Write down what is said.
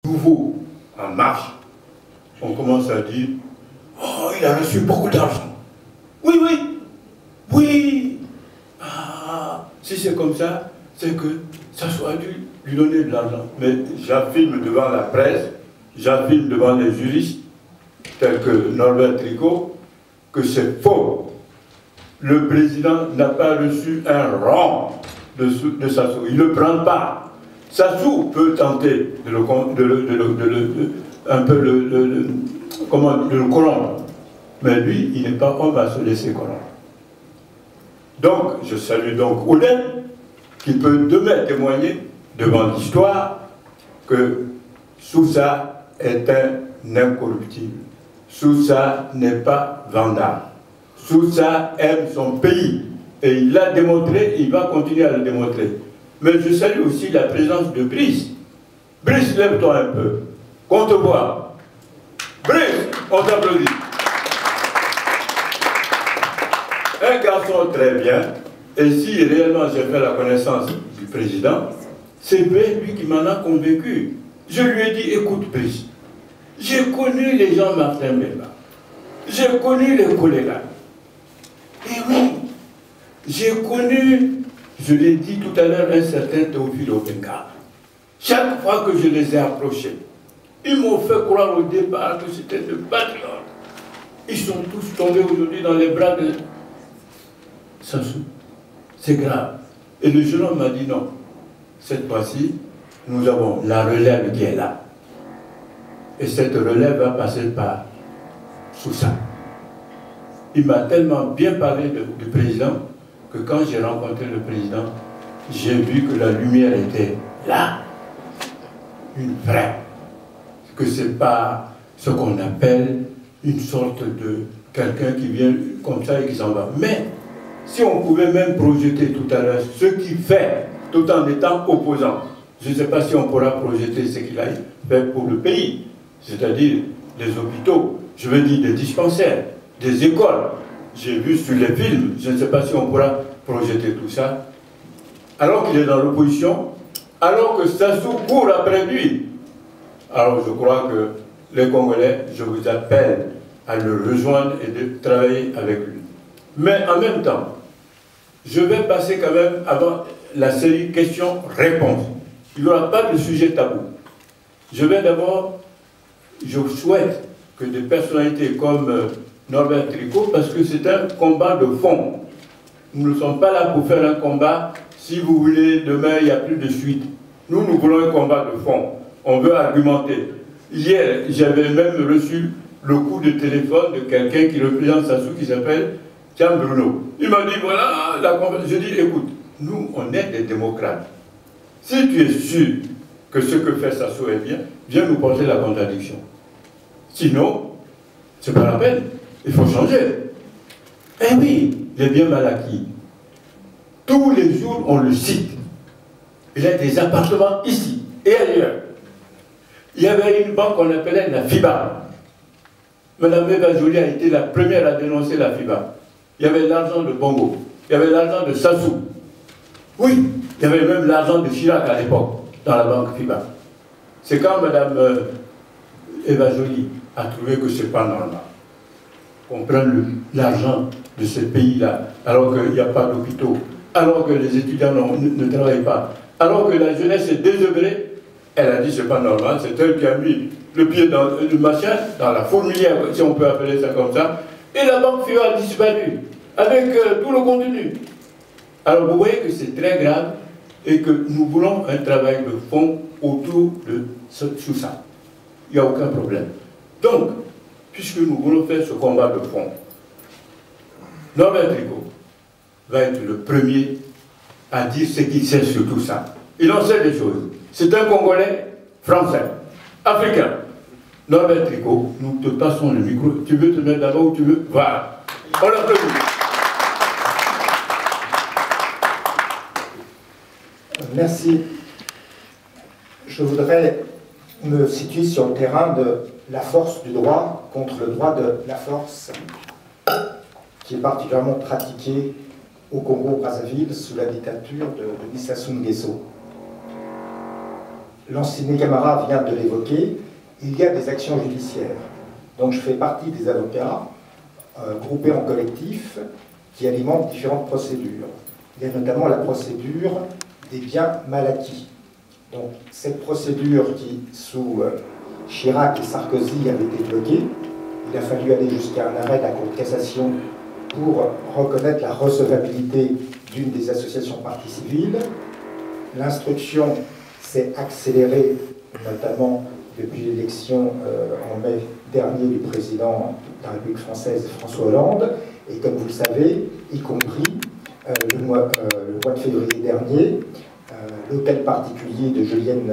nouveau en marche, on commence à dire « Oh, il a reçu beaucoup d'argent. » Oui, oui, oui. Ah, si c'est comme ça, c'est que ça soit dû lui donner de l'argent. Mais j'affirme devant la presse, j'affirme devant les juristes, tels que Norbert Tricot, que c'est faux. Le président n'a pas reçu un rang de Sassou. Il ne le prend pas. Sassou peut tenter de le corrompre. Mais lui, il n'est pas homme à se laisser corrompre. Donc, je salue donc Oden, qui peut demain témoigner devant l'histoire que Sousa est un incorruptible. Sousa n'est pas vandale. Sousa aime son pays. Et il l'a démontré, il va continuer à le démontrer. Mais je salue aussi la présence de Brice. Brice, lève-toi un peu. Qu'on te voit. Brice, on t'applaudit. Un garçon très bien. Et si réellement j'ai fait la connaissance du président, c'est lui qui m'en a convaincu. Je lui ai dit, écoute Brice, j'ai connu les gens Martin Bemba. J'ai connu les collègues. Et oui, j'ai connu, je l'ai dit tout à l'heure, un certain Théophile Obenga. Chaque fois que je les ai approchés, ils m'ont fait croire au départ que c'était des patriotes. Ils sont tous tombés aujourd'hui dans les bras de Sassou. C'est grave. Et le jeune homme m'a dit non. Cette fois-ci, nous avons la relève qui est là. Et cette relève va passer par Sousa. Il m'a tellement bien parlé du président que quand j'ai rencontré le président, j'ai vu que la lumière était là. Une vraie. Que ce n'est pas ce qu'on appelle une sorte de quelqu'un qui vient comme ça et qui s'en va. Mais si on pouvait même projeter tout à l'heure ce qu'il fait tout en étant opposant, je ne sais pas si on pourra projeter ce qu'il a fait pour le pays, c'est-à-dire des hôpitaux, je veux dire des dispensaires, des écoles. J'ai vu sur les films, je ne sais pas si on pourra projeter tout ça, alors qu'il est dans l'opposition, alors que Sassou court après lui. Alors je crois que les Congolais, je vous appelle à le rejoindre et de travailler avec lui. Mais en même temps, je vais passer quand même avant la série questions-réponses. Il n'y aura pas de sujet tabou. Je vais d'abord, je souhaite que des personnalités comme Norbert Tricot, parce que c'est un combat de fond. Nous ne sommes pas là pour faire un combat, si vous voulez, demain il n'y a plus de suite. Nous voulons un combat de fond. On veut argumenter. Hier, j'avais même reçu le coup de téléphone de quelqu'un qui représente Sassou, qui s'appelle Tian Bruno. Il m'a dit, voilà, la conférence. Je dis, écoute, nous, on est des démocrates. Si tu es sûr que ce que fait Sassou est bien, viens nous porter la contradiction. Sinon, c'est pas la peine. Il faut changer. Eh oui, les biens mal acquis. Tous les jours, on le cite. Il a des appartements ici et ailleurs. Il y avait une banque qu'on appelait la FIBA. Madame Eva Joly a été la première à dénoncer la FIBA. Il y avait l'argent de Bongo. Il y avait l'argent de Sassou. Oui, il y avait même l'argent de Chirac à l'époque, dans la banque FIBA. C'est quand Madame Eva Joly a trouvé que ce n'est pas normal qu'on prenne l'argent de ce pays-là, alors qu'il n'y a pas d'hôpitaux, alors que les étudiants ne travaillent pas, alors que la jeunesse est désœuvrée. Elle a dit c'est pas normal, c'est elle qui a mis le pied dans le machin, dans la fourmilière, si on peut appeler ça comme ça, et la banque FIBA a disparu, avec tout le contenu. Alors vous voyez que c'est très grave, et que nous voulons un travail de fond autour de Sousa. Il n'y a aucun problème. Donc, puisque nous voulons faire ce combat de fond, Norbert Tricot va être le premier à dire ce qu'il sait sur tout ça. Il en sait des choses. C'est un Congolais français, africain. Norbert Tricot, nous te passons le micro. Tu veux te mettre d'abord où tu veux? Voilà. On l'applaudit. Merci. Je voudrais me situer sur le terrain de la force du droit contre le droit de la force, qui est particulièrement pratiqué au Congo-Brazzaville sous la dictature de Denis Sassou Nguesso. l'ancien camarade vient de l'évoquer, il y a des actions judiciaires. Donc je fais partie des avocats groupés en collectif qui alimentent différentes procédures. Il y a notamment la procédure des biens mal acquis. Donc cette procédure qui, sous Chirac et Sarkozy, avait été bloquée, il a fallu aller jusqu'à un arrêt de la Cour de cassation pour reconnaître la recevabilité d'une des associations parties civiles. L'instruction s'est accélérée, notamment depuis l'élection en mai dernier du président de la République française, François Hollande, et comme vous le savez, y compris le mois de février dernier, l'hôtel particulier de Julienne